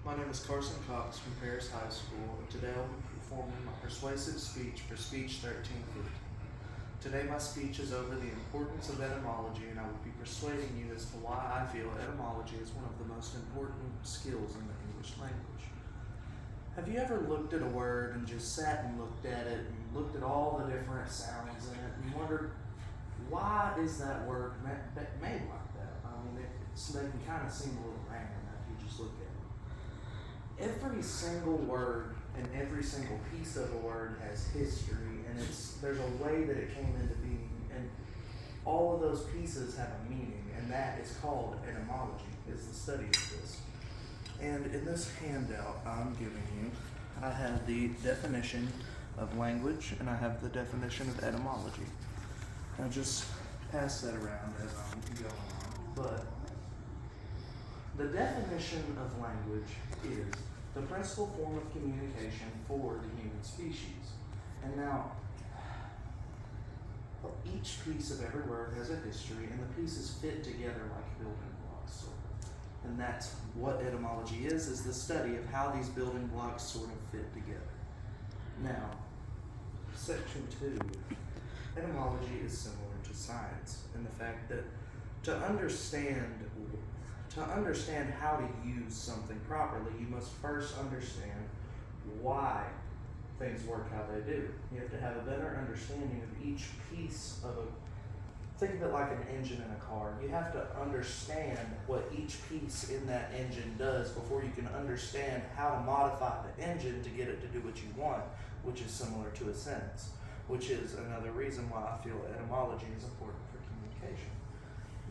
My name is Carson Cox from Paris High School, and today I will be performing my persuasive speech for Speech 1350. Today my speech is over the importance of etymology, and I will be persuading you as to why I feel etymology is one of the most important skills in the English language. Have you ever looked at a word and just sat and looked at it and looked at all the different sounds in it and wondered, why is that word made like that? I mean, they can kind of seem a little random after you just look at it. Every single word and every single piece of a word has history, and there's a way that it came into being, and all of those pieces have a meaning, and that is called etymology, is the study of this. And in this handout I'm giving you, I have the definition of language, and I have the definition of etymology. I'll just pass that around as I'm going on. But the definition of language is the principal form of communication for the human species. And now, each piece of every word has a history, and the pieces fit together like building blocks, sort of. And that's what etymology is the study of how these building blocks sort of fit together. Now, section 2, etymology is similar to science in the fact that to understand how to use something properly, you must first understand why things work how they do. You have to have a better understanding of each piece of think of it like an engine in a car. You have to understand what each piece in that engine does before you can understand how to modify the engine to get it to do what you want, which is similar to a sentence, which is another reason why I feel etymology is important for communication.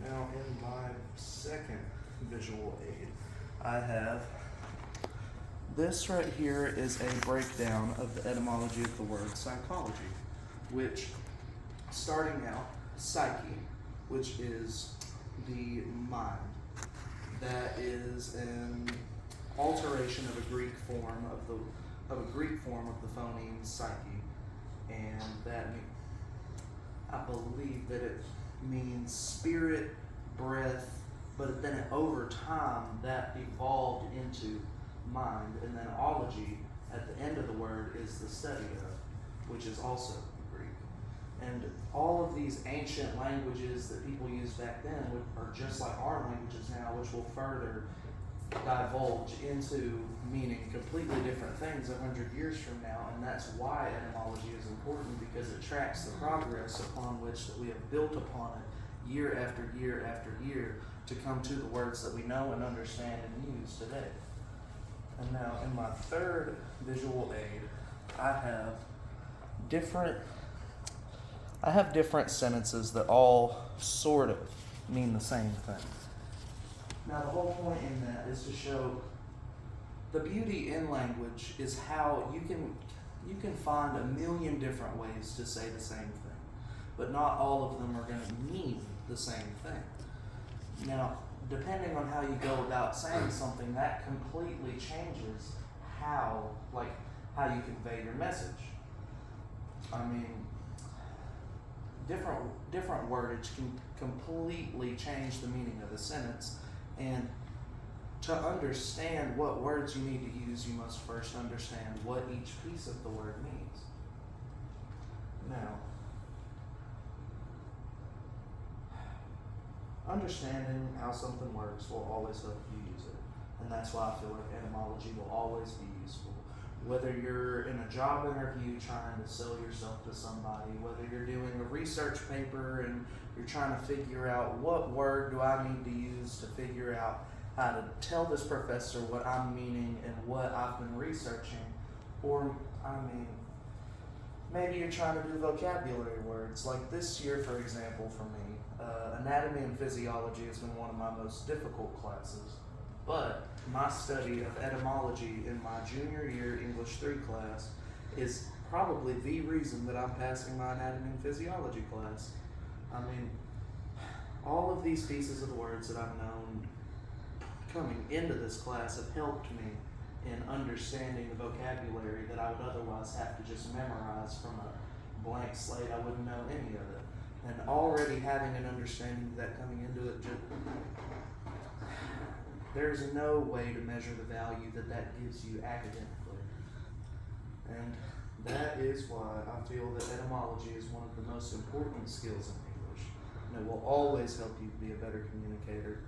Now, in my second visual aid, I have this right here is a breakdown of the etymology of the word psychology, which, starting out, psyche, which is the mind. That is an alteration of a Greek form of the phoneme psyche, and that I believe that it means spirit, breath, but then over time that evolved into mind, and then ology at the end of the word is the study of, which is also Greek. And all of these ancient languages that people used back then are just like our languages now, which will further divulge into meaning completely different things 100 years from now. And that's why etymology is important, because it tracks the progress upon which that we have built upon it year after year after year to come to the words that we know and understand and use today. And now in my third visual aid, I have different sentences that all sort of mean the same thing. Now the whole point in that is to show the beauty in language is how you can find a million different ways to say the same thing, but not all of them are going to mean the same thing. Now, depending on how you go about saying something, that completely changes how you convey your message. I mean, different wordage can completely change the meaning of a sentence, and to understand what words you need to use, you must first understand what each piece of the word means. Now, understanding how something works will always help you use it. And that's why I feel like etymology will always be useful. Whether you're in a job interview trying to sell yourself to somebody, whether you're doing a research paper and you're trying to figure out what word do I need to use to figure out how to tell this professor what I'm meaning and what I've been researching. Or, maybe you're trying to do vocabulary words. Like this year, for example, for me, anatomy and physiology has been one of my most difficult classes. But my study of etymology in my junior year English 3 class is probably the reason that I'm passing my anatomy and physiology class. All of these pieces of words that I've known coming into this class have helped me in understanding the vocabulary that I would otherwise have to just memorize from a blank slate. I wouldn't know any of it. And already having an understanding of that coming into it there is no way to measure the value that that gives you academically. And that is why I feel that etymology is one of the most important skills in English. And it will always help you be a better communicator,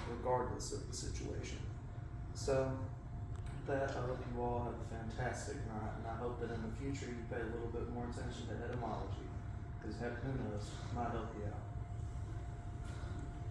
regardless of the situation. So, with that, I hope you all have a fantastic night, and I hope that in the future you pay a little bit more attention to etymology, because who knows, might help you out.